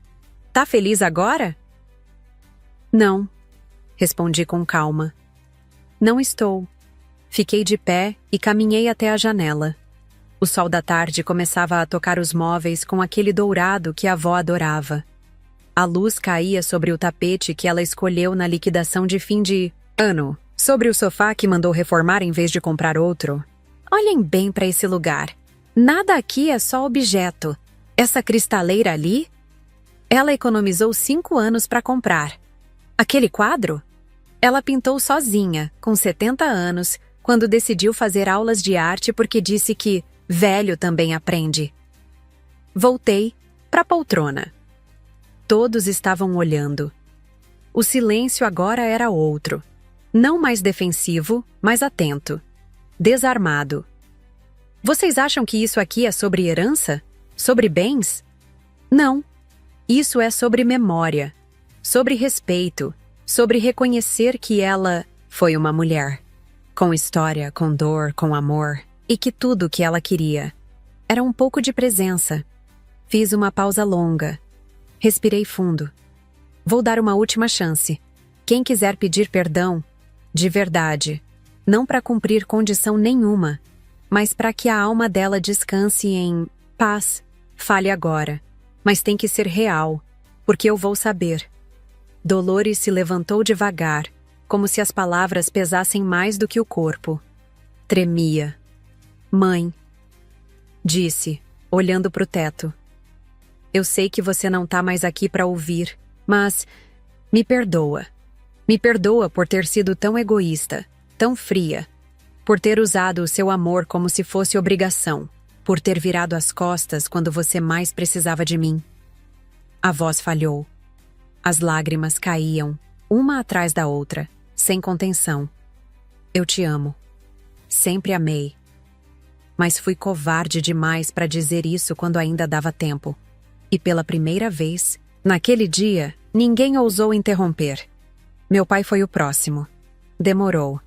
Tá feliz agora? Não, respondi com calma. Não estou. Fiquei de pé e caminhei até a janela. O sol da tarde começava a tocar os móveis com aquele dourado que a avó adorava. A luz caía sobre o tapete que ela escolheu na liquidação de fim de ano, sobre o sofá que mandou reformar em vez de comprar outro. Olhem bem para esse lugar. Nada aqui é só objeto. Essa cristaleira ali? Ela economizou 5 anos para comprar. Aquele quadro? Ela pintou sozinha, com 70 anos, quando decidiu fazer aulas de arte porque disse que velho também aprende. Voltei para a poltrona. Todos estavam olhando. O silêncio agora era outro. Não mais defensivo, mas atento. Desarmado. Vocês acham que isso aqui é sobre herança? Sobre bens? Não. Isso é sobre memória, sobre respeito, sobre reconhecer que ela foi uma mulher. Com história, com dor, com amor, e que tudo o que ela queria era um pouco de presença. Fiz uma pausa longa. Respirei fundo. Vou dar uma última chance. Quem quiser pedir perdão, de verdade, não para cumprir condição nenhuma, mas para que a alma dela descanse em paz, fale agora. Mas tem que ser real, porque eu vou saber. Dolores se levantou devagar, como se as palavras pesassem mais do que o corpo. Tremia. Mãe, disse, olhando para o teto. Eu sei que você não tá mais aqui para ouvir, mas me perdoa. Me perdoa por ter sido tão egoísta, tão fria, por ter usado o seu amor como se fosse obrigação, por ter virado as costas quando você mais precisava de mim. A voz falhou. As lágrimas caíam, uma atrás da outra, sem contenção. Eu te amo. Sempre amei. Mas fui covarde demais para dizer isso quando ainda dava tempo. E pela primeira vez, naquele dia, ninguém ousou interromper. Meu pai foi o próximo. Demorou.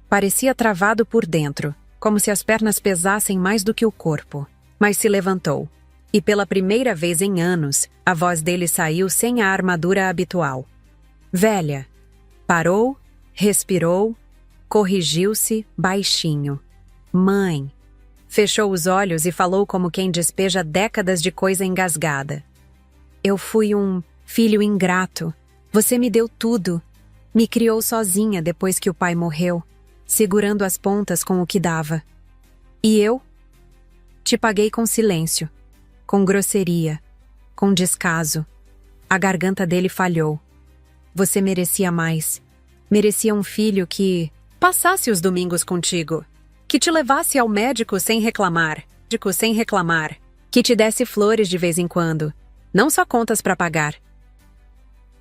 Parecia travado por dentro, como se as pernas pesassem mais do que o corpo. Mas se levantou. E pela primeira vez em anos, a voz dele saiu sem a armadura habitual. Velha. Parou, respirou, corrigiu-se baixinho. Mãe. Fechou os olhos e falou como quem despeja décadas de coisa engasgada. Eu fui um filho ingrato. Você me deu tudo. Me criou sozinha depois que o pai morreu, segurando as pontas com o que dava. E eu? Te paguei com silêncio, com grosseria, com descaso. A garganta dele falhou. Você merecia mais. Merecia um filho que passasse os domingos contigo, que te levasse ao médico sem reclamar, que te desse flores de vez em quando, não só contas para pagar.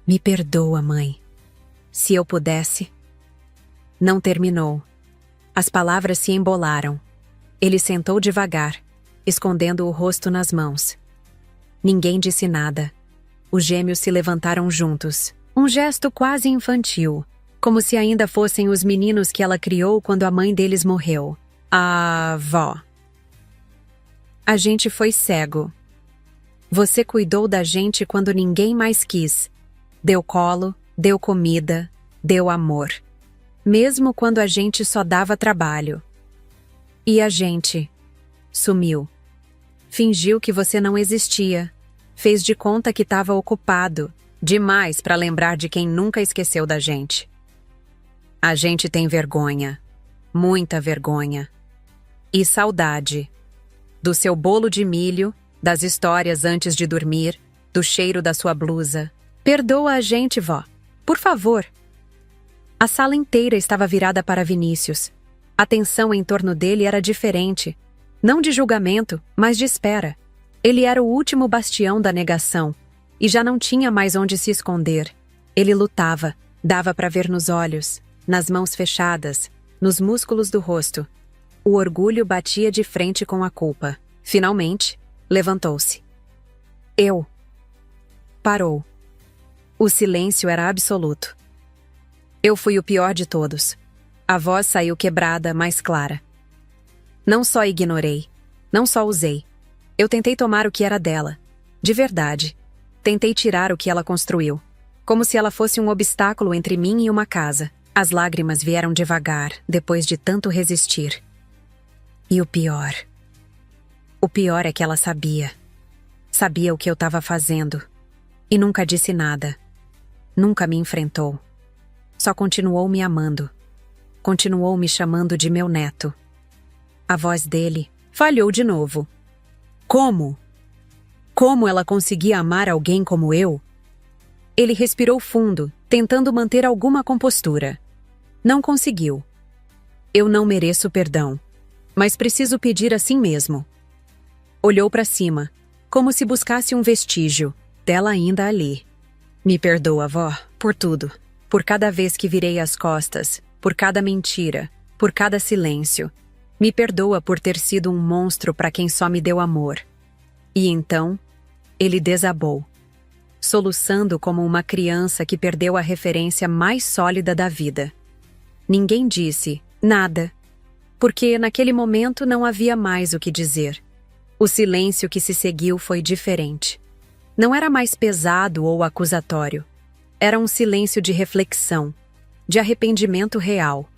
Me perdoa, mãe. Se eu pudesse. Não terminou. As palavras se embolaram. Ele sentou devagar, escondendo o rosto nas mãos. Ninguém disse nada. Os gêmeos se levantaram juntos. Um gesto quase infantil, como se ainda fossem os meninos que ela criou quando a mãe deles morreu. A vó. A gente foi cego. Você cuidou da gente quando ninguém mais quis. Deu colo, deu comida, deu amor. Mesmo quando a gente só dava trabalho. E a gente sumiu. Fingiu que você não existia. Fez de conta que estava ocupado. Demais para lembrar de quem nunca esqueceu da gente. A gente tem vergonha. Muita vergonha. E saudade. Do seu bolo de milho, das histórias antes de dormir, do cheiro da sua blusa. Perdoa a gente, vó. Por favor. A sala inteira estava virada para Vinícius. A tensão em torno dele era diferente. Não de julgamento, mas de espera. Ele era o último bastião da negação. E já não tinha mais onde se esconder. Ele lutava, dava para ver nos olhos, nas mãos fechadas, nos músculos do rosto. O orgulho batia de frente com a culpa. Finalmente, levantou-se. Eu. Parou. O silêncio era absoluto. Eu fui o pior de todos. A voz saiu quebrada, mas clara. Não só ignorei, não só usei. Eu tentei tomar o que era dela. De verdade. Tentei tirar o que ela construiu. Como se ela fosse um obstáculo entre mim e uma casa. As lágrimas vieram devagar, depois de tanto resistir. E o pior é que ela sabia. Sabia o que eu estava fazendo. E nunca disse nada. Nunca me enfrentou. Só continuou me amando. Continuou me chamando de meu neto. A voz dele falhou de novo. Como? Como ela conseguia amar alguém como eu? Ele respirou fundo, tentando manter alguma compostura. Não conseguiu. Eu não mereço perdão, mas preciso pedir assim mesmo. Olhou para cima, como se buscasse um vestígio dela ainda ali. Me perdoa, vó, por tudo. Por cada vez que virei as costas, por cada mentira, por cada silêncio. Me perdoa por ter sido um monstro para quem só me deu amor. E então, ele desabou, soluçando como uma criança que perdeu a referência mais sólida da vida. Ninguém disse nada, porque naquele momento não havia mais o que dizer. O silêncio que se seguiu foi diferente. Não era mais pesado ou acusatório. Era um silêncio de reflexão, de arrependimento real.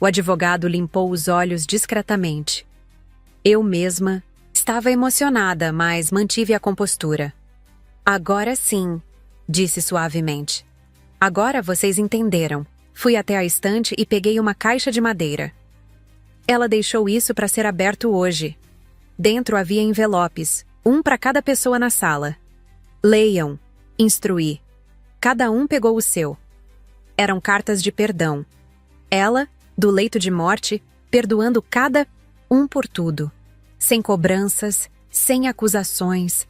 O advogado limpou os olhos discretamente. Eu mesma estava emocionada, mas mantive a compostura. Agora sim, disse suavemente. Agora vocês entenderam. Fui até a estante e peguei uma caixa de madeira. Ela deixou isso para ser aberto hoje. Dentro havia envelopes, um para cada pessoa na sala. Leiam, instruí. Cada um pegou o seu. Eram cartas de perdão. Ela, do leito de morte, perdoando cada um por tudo. Sem cobranças, sem acusações.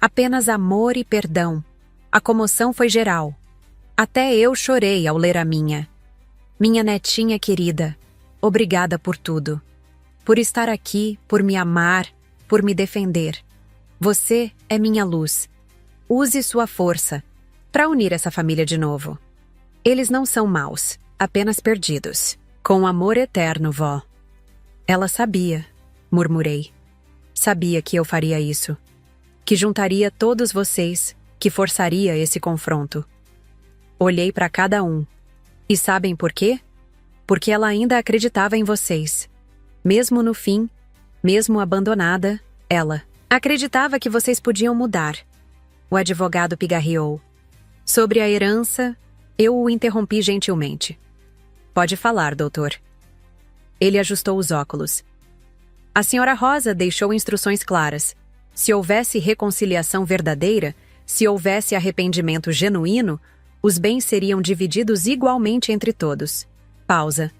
Apenas amor e perdão. A comoção foi geral. Até eu chorei ao ler a minha. Minha netinha querida, obrigada por tudo. Por estar aqui, por me amar, por me defender. Você é minha luz. Use sua força para unir essa família de novo. Eles não são maus, apenas perdidos. Com amor eterno, vó. Ela sabia, murmurei. Sabia que eu faria isso. Que juntaria todos vocês, que forçaria esse confronto. Olhei para cada um. E sabem por quê? Porque ela ainda acreditava em vocês. Mesmo no fim, mesmo abandonada, ela acreditava que vocês podiam mudar. O advogado pigarreou. Sobre a herança, eu o interrompi gentilmente. Pode falar, doutor. Ele ajustou os óculos. A senhora Rosa deixou instruções claras. Se houvesse reconciliação verdadeira, se houvesse arrependimento genuíno, os bens seriam divididos igualmente entre todos. Pausa.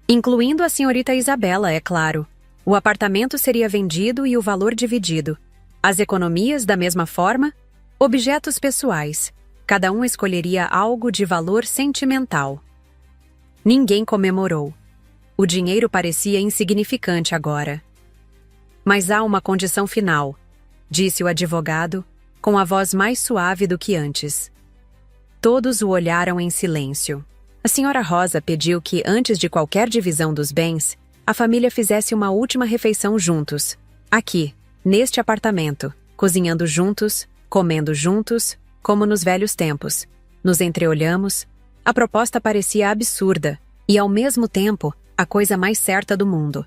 Incluindo a senhorita Isabela, é claro. O apartamento seria vendido e o valor dividido. As economias, da mesma forma. Objetos pessoais. Cada um escolheria algo de valor sentimental. Ninguém comemorou. O dinheiro parecia insignificante agora. Mas há uma condição final. disse o advogado, com a voz mais suave do que antes. Todos o olharam em silêncio. A senhora Rosa pediu que, antes de qualquer divisão dos bens, a família fizesse uma última refeição juntos, aqui, neste apartamento, cozinhando juntos, comendo juntos, como nos velhos tempos. Nos entreolhamos. A proposta parecia absurda e, ao mesmo tempo, a coisa mais certa do mundo.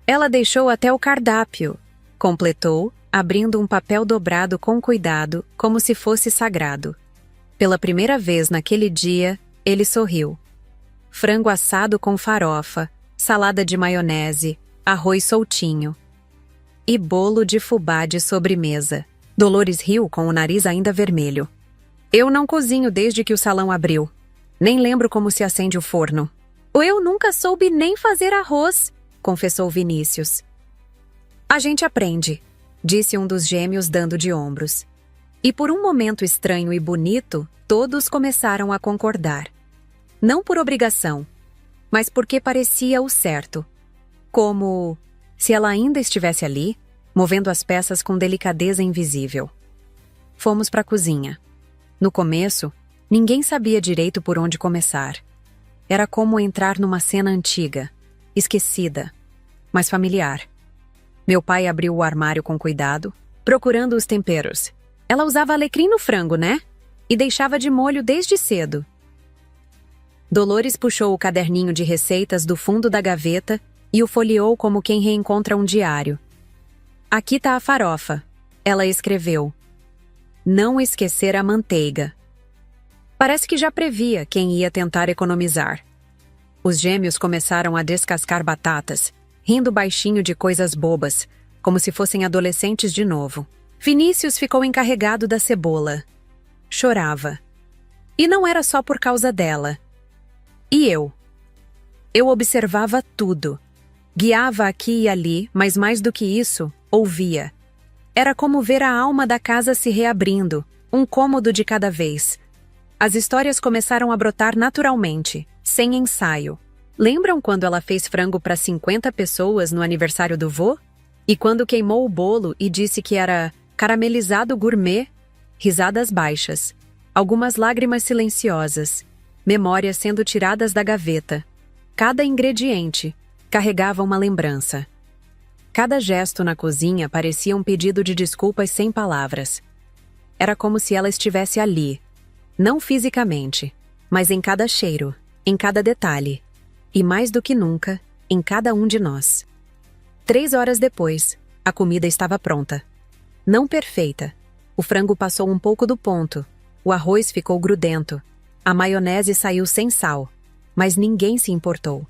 Ela deixou até o cardápio, completou, abrindo um papel dobrado com cuidado, como se fosse sagrado. Pela primeira vez naquele dia, ele sorriu. Frango assado com farofa, salada de maionese, arroz soltinho. E bolo de fubá de sobremesa. Dolores riu com o nariz ainda vermelho. Eu não cozinho desde que o salão abriu. Nem lembro como se acende o forno. Eu nunca soube nem fazer arroz, confessou Vinícius. A gente aprende, disse um dos gêmeos dando de ombros. E por um momento estranho e bonito, todos começaram a concordar. Não por obrigação, mas porque parecia o certo. Como se ela ainda estivesse ali, movendo as peças com delicadeza invisível. Fomos para a cozinha. No começo, ninguém sabia direito por onde começar. Era como entrar numa cena antiga, esquecida, mas familiar. Meu pai abriu o armário com cuidado, procurando os temperos. Ela usava alecrim no frango, né? E deixava de molho desde cedo. Dolores puxou o caderninho de receitas do fundo da gaveta e o folheou como quem reencontra um diário. Aqui tá a farofa. Ela escreveu. Não esquecer a manteiga. Parece que já previa quem ia tentar economizar. Os gêmeos começaram a descascar batatas, rindo baixinho de coisas bobas, como se fossem adolescentes de novo. Vinícius ficou encarregado da cebola. Chorava. E não era só por causa dela. E eu? Eu observava tudo. Guiava aqui e ali, mas mais do que isso, ouvia. Era como ver a alma da casa se reabrindo, um cômodo de cada vez. As histórias começaram a brotar naturalmente, sem ensaio. Lembram quando ela fez frango para 50 pessoas no aniversário do vô? E quando queimou o bolo e disse que era caramelizado gourmet? Risadas baixas. Algumas lágrimas silenciosas. Memórias sendo tiradas da gaveta. Cada ingrediente carregava uma lembrança. Cada gesto na cozinha parecia um pedido de desculpas sem palavras. Era como se ela estivesse ali, não fisicamente, mas em cada cheiro, em cada detalhe, e mais do que nunca, em cada um de nós. 3 horas depois, a comida estava pronta. Não perfeita. O frango passou um pouco do ponto, o arroz ficou grudento, a maionese saiu sem sal, mas ninguém se importou.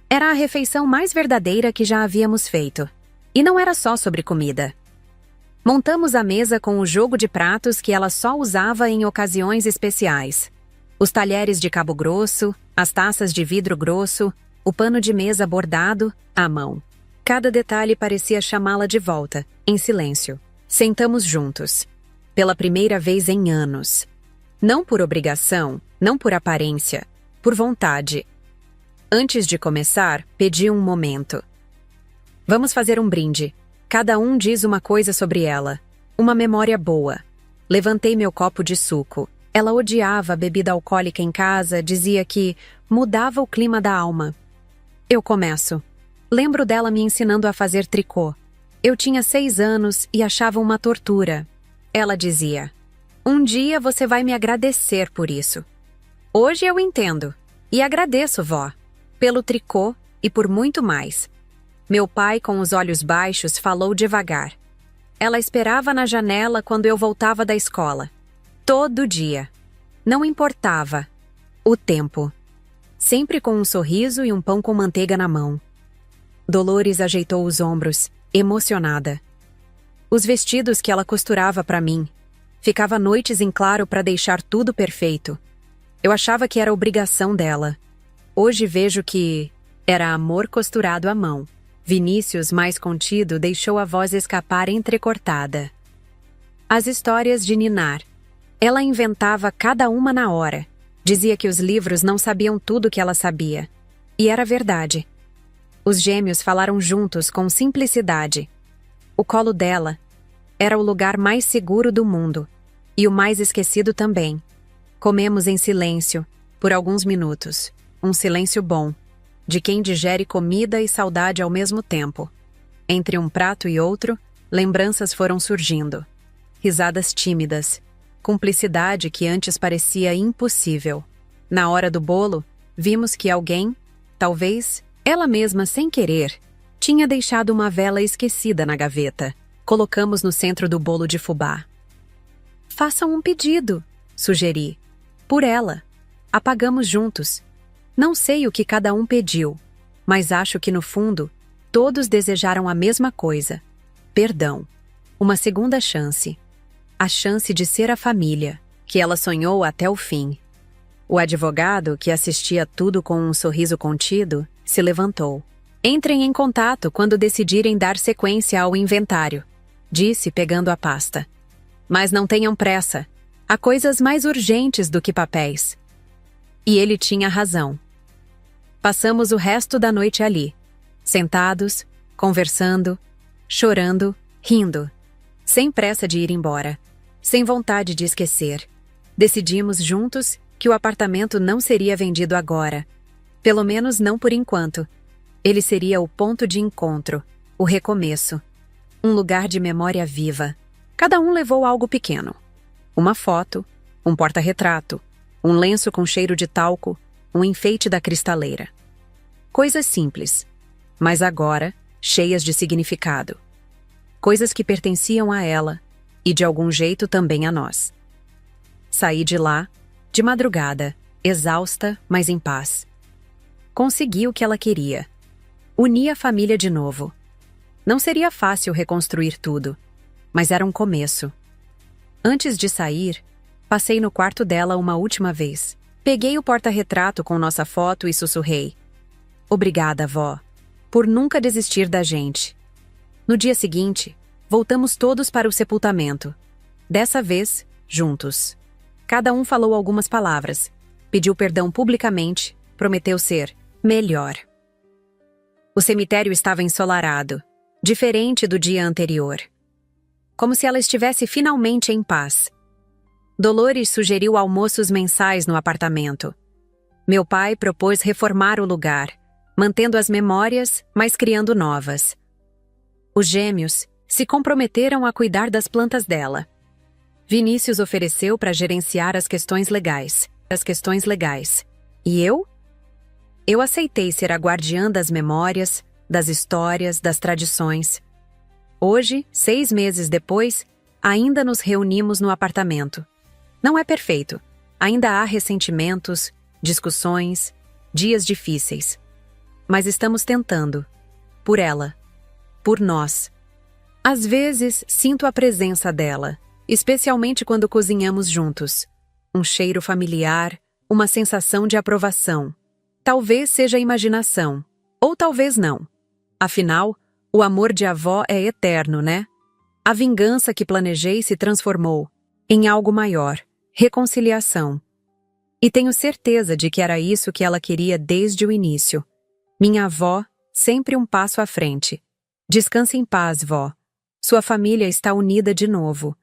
Era a refeição mais verdadeira que já havíamos feito. E não era só sobre comida. Montamos a mesa com o jogo de pratos que ela só usava em ocasiões especiais. Os talheres de cabo grosso, as taças de vidro grosso, o pano de mesa bordado, à mão. Cada detalhe parecia chamá-la de volta, em silêncio. Sentamos juntos. Pela primeira vez em anos. Não por obrigação, não por aparência, por vontade. Antes de começar, pedi um momento. Vamos fazer um brinde. Cada um diz uma coisa sobre ela. Uma memória boa. Levantei meu copo de suco. Ela odiava a bebida alcoólica em casa, dizia que mudava o clima da alma. Eu começo. Lembro dela me ensinando a fazer tricô. Eu tinha 6 anos e achava uma tortura. Ela dizia, um dia você vai me agradecer por isso. Hoje eu entendo. E agradeço, vó. Pelo tricô e por muito mais. Meu pai, com os olhos baixos, falou devagar. Ela esperava na janela quando eu voltava da escola. Todo dia. Não importava. O tempo. Sempre com um sorriso e um pão com manteiga na mão. Dolores ajeitou os ombros, emocionada. Os vestidos que ela costurava para mim. Ficava noites em claro para deixar tudo perfeito. Eu achava que era obrigação dela. Hoje vejo que era amor costurado à mão. Vinícius, mais contido, deixou a voz escapar entrecortada. As histórias de Ninar. Ela inventava cada uma na hora. Dizia que os livros não sabiam tudo que ela sabia. E era verdade. Os gêmeos falaram juntos com simplicidade. O colo dela, Era o lugar mais seguro do mundo. E o mais esquecido também. Comemos em silêncio, por alguns minutos. Um silêncio bom, de quem digere comida e saudade ao mesmo tempo. Entre um prato e outro, lembranças foram surgindo. Risadas tímidas, cumplicidade que antes parecia impossível. Na hora do bolo, vimos que alguém, talvez ela mesma sem querer, tinha deixado uma vela esquecida na gaveta. Colocamos no centro do bolo de fubá. Façam um pedido, sugeri. Por ela. Apagamos juntos. Não sei o que cada um pediu, mas acho que no fundo, todos desejaram a mesma coisa. Perdão. Uma segunda chance. A chance de ser a família, que ela sonhou até o fim. O advogado, que assistia tudo com um sorriso contido, se levantou. Entrem em contato quando decidirem dar sequência ao inventário, disse pegando a pasta. Mas não tenham pressa. Há coisas mais urgentes do que papéis. E ele tinha razão. Passamos o resto da noite ali, sentados, conversando, chorando, rindo, sem pressa de ir embora, sem vontade de esquecer. Decidimos juntos que o apartamento não seria vendido agora, pelo menos não por enquanto. Ele seria o ponto de encontro, o recomeço, um lugar de memória viva. Cada um levou algo pequeno. Uma foto, um porta-retrato, um lenço com cheiro de talco, um enfeite da cristaleira. Coisas simples, mas agora cheias de significado. Coisas que pertenciam a ela e de algum jeito também a nós. Saí de lá, de madrugada, exausta, mas em paz. Consegui o que ela queria. Uni a família de novo. Não seria fácil reconstruir tudo, mas era um começo. Antes de sair, passei no quarto dela uma última vez. Peguei o porta-retrato com nossa foto e sussurrei. Obrigada, vó, por nunca desistir da gente. No dia seguinte, voltamos todos para o sepultamento. Dessa vez, juntos. Cada um falou algumas palavras, pediu perdão publicamente, prometeu ser melhor. O cemitério estava ensolarado, diferente do dia anterior. Como se ela estivesse finalmente em paz. Dolores sugeriu almoços mensais no apartamento. Meu pai propôs reformar o lugar, mantendo as memórias, mas criando novas. Os gêmeos se comprometeram a cuidar das plantas dela. Vinícius ofereceu para gerenciar as questões legais. E eu? Eu aceitei ser a guardiã das memórias, das histórias, das tradições. Hoje, 6 meses depois, ainda nos reunimos no apartamento. Não é perfeito. Ainda há ressentimentos, discussões, dias difíceis. Mas estamos tentando. Por ela. Por nós. Às vezes, sinto a presença dela, especialmente quando cozinhamos juntos. Um cheiro familiar, uma sensação de aprovação. Talvez seja imaginação, ou talvez não. Afinal, o amor de avó é eterno, né? A vingança que planejei se transformou em algo maior, reconciliação. E tenho certeza de que era isso que ela queria desde o início. Minha avó, sempre um passo à frente. Descanse em paz, vó. Sua família está unida de novo.